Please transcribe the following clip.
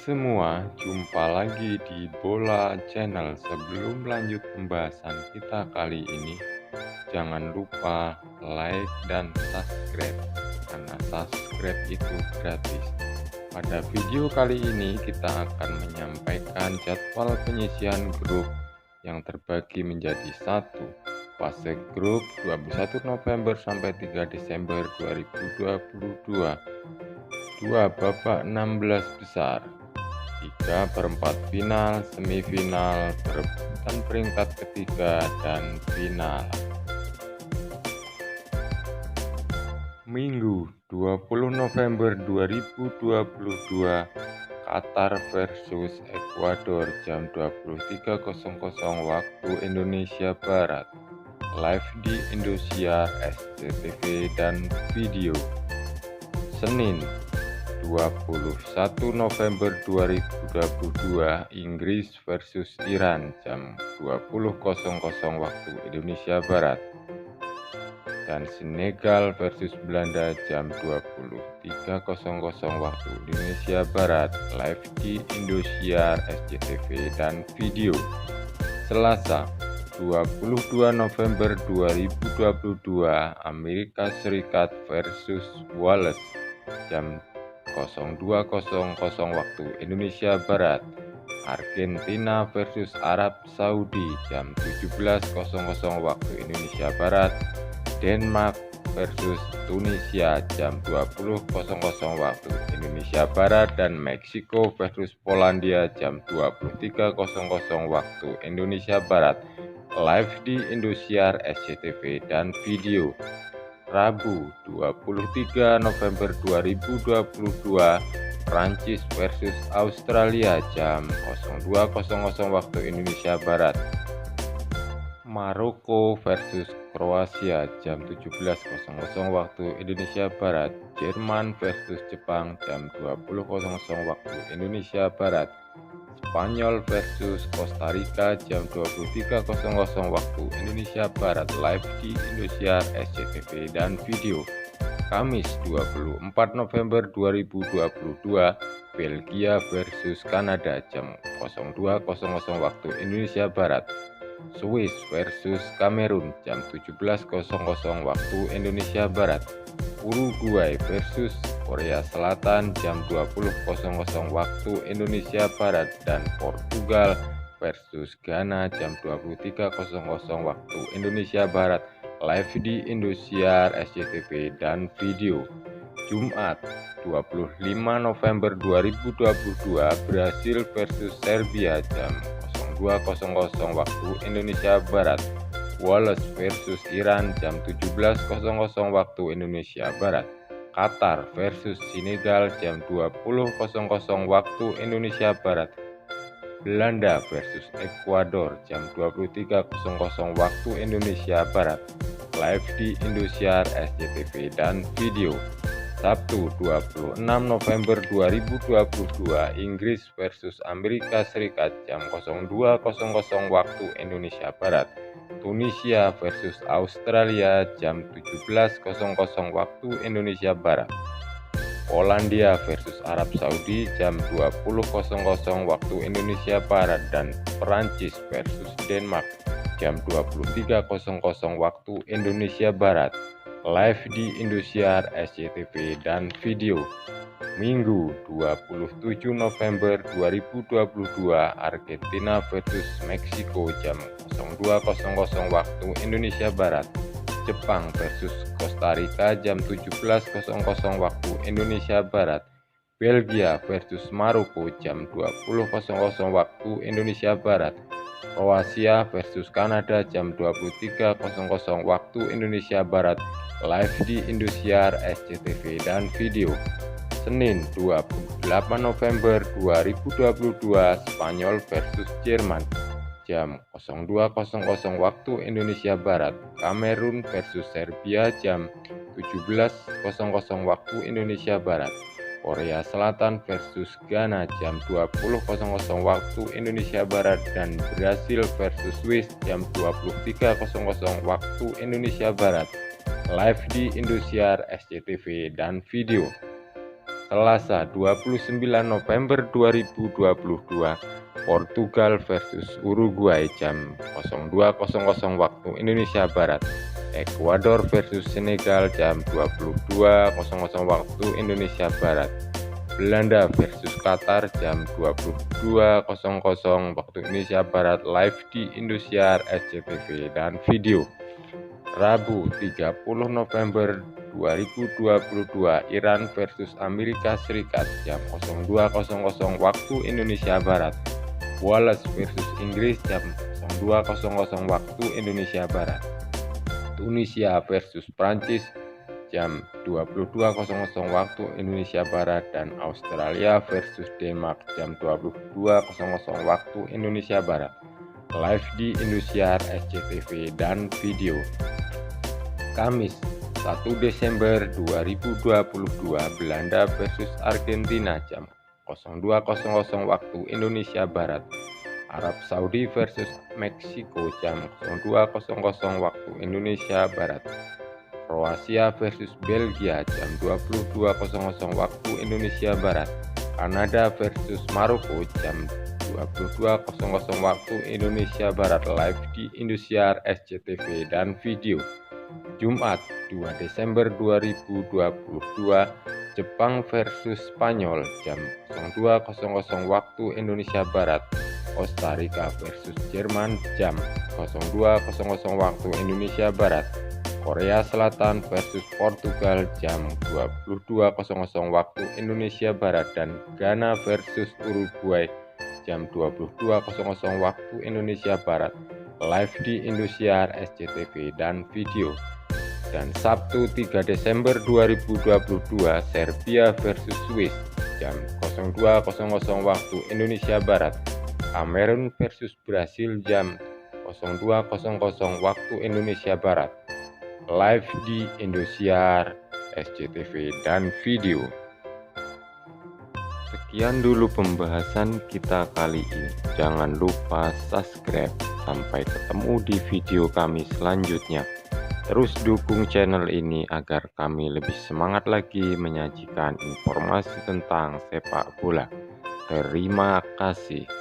semua, jumpa lagi di Bola Channel. Sebelum lanjut pembahasan kita kali ini, jangan lupa like dan subscribe, karena subscribe itu gratis. Pada video kali ini kita akan menyampaikan jadwal penyisian grup yang terbagi menjadi satu. Fase grup 21 November sampai 3 Desember 2022. 2 babak 16 besar, 3/4 final, semifinal, perebutan peringkat ketiga, dan final. Minggu 20 November 2022, Qatar versus Ekuador jam 23.00 waktu Indonesia Barat. Live di Indosiar, SCTV, dan video. Senin 21 November 2022, Inggris versus Iran jam 20.00 waktu Indonesia Barat, dan Senegal versus Belanda jam 23.00 waktu Indonesia Barat, live di Indosiar, SCTV, dan video. Selasa 22 November 2022, Amerika Serikat versus Wales jam 02.00 waktu Indonesia Barat. Argentina versus Arab Saudi jam 17.00 waktu Indonesia Barat. Denmark versus Tunisia jam 20.00 waktu Indonesia Barat, dan Meksiko versus Polandia jam 23.00 waktu Indonesia Barat, live di Indosiar, SCTV, dan video. Rabu 23 November 2022, Prancis versus Australia jam 02.00 waktu Indonesia Barat. Maroko versus Kroasia jam 17.00 waktu Indonesia Barat. Jerman versus Jepang jam 20.00 waktu Indonesia Barat. Spanyol versus Costa Rica jam 23.00 waktu Indonesia Barat, live di Indosiar, SCTV, dan video. Kamis 24 November 2022, Belgia versus Kanada jam 02.00 waktu Indonesia Barat. Swiss versus Kamerun jam 17.00 waktu Indonesia Barat. Uruguay versus Korea Selatan jam 20.00 waktu Indonesia Barat, dan Portugal versus Ghana jam 23.00 waktu Indonesia Barat, live di Indosiar, SCTV, dan video. Jumat 25 November 2022, Brasil versus Serbia jam 02.00 waktu Indonesia Barat. Wales versus Iran jam 17.00 waktu Indonesia Barat. Qatar versus Senegal jam 20.00 waktu Indonesia Barat. Belanda versus Ekuador jam 23.00 waktu Indonesia Barat, live di Indosiar, SCTV, dan video. Sabtu 26 November 2022, Inggris versus Amerika Serikat jam 02.00 waktu Indonesia Barat. Tunisia versus Australia jam 17.00 waktu Indonesia Barat. Polandia versus Arab Saudi jam 20.00 waktu Indonesia Barat, dan Perancis versus Denmark jam 23.00 waktu Indonesia Barat, live di Indosiar, SCTV, dan video. Minggu 27 November 2022, Argentina versus Meksiko jam 02.00 waktu Indonesia Barat. Jepang versus Costa Rica jam 17.00 waktu Indonesia Barat. Belgia versus Maroko jam 20.00 waktu Indonesia Barat. Kroasia versus Kanada jam 23.00 waktu Indonesia Barat, live di Indosiar, SCTV, dan video. Senin 28 November 2022, Spanyol versus Jerman jam 02.00 waktu Indonesia Barat. Kamerun versus Serbia jam 17.00 waktu Indonesia Barat. Korea Selatan versus Ghana jam 20.00 waktu Indonesia Barat, dan Brasil versus Swiss jam 23.00 waktu Indonesia Barat, live di Indosiar, SCTV, dan video. Selasa 29 November 2022, Portugal versus Uruguay jam 02.00 waktu Indonesia Barat. Ekuador versus Senegal jam 22.00 waktu Indonesia Barat. Belanda versus Qatar jam 22.00 waktu Indonesia Barat, live di Indosiar SCTV dan video. Rabu 30 November 2022, Iran versus Amerika Serikat jam 02.00 waktu Indonesia Barat. Wales versus Inggris jam 02.00 waktu Indonesia Barat. Tunisia versus Prancis jam 22.00 waktu Indonesia Barat, dan Australia versus Denmark jam 22.00 waktu Indonesia Barat, live di Indosiar SCTV dan video. Kamis 1 Desember 2022, Belanda versus Argentina jam 02.00 waktu Indonesia Barat. Arab Saudi versus Meksiko jam 02.00 waktu Indonesia Barat. Kroasia versus Belgia jam 22.00 waktu Indonesia Barat. Kanada versus Maroko jam 22.00 waktu Indonesia Barat, live di Indosiar SCTV dan video. Jumat 2 Desember 2022, Jepang versus Spanyol jam 02.00 waktu Indonesia Barat. Costa Rica versus Jerman jam 02.00 waktu Indonesia Barat. Korea Selatan versus Portugal jam 22.00 waktu Indonesia Barat, dan Ghana versus Uruguay jam 22.00 waktu Indonesia Barat, live di Indosiar SCTV dan video. Dan Sabtu 3 Desember 2022, Serbia versus Swiss jam 02.00 waktu Indonesia Barat. Kamerun versus Brasil jam 02.00 waktu Indonesia Barat, live di Indosiar SCTV dan video. Sekian dulu pembahasan kita kali ini. Jangan lupa subscribe. Sampai ketemu di video kami selanjutnya. Terus dukung channel ini agar kami lebih semangat lagi menyajikan informasi tentang sepak bola. Terima kasih.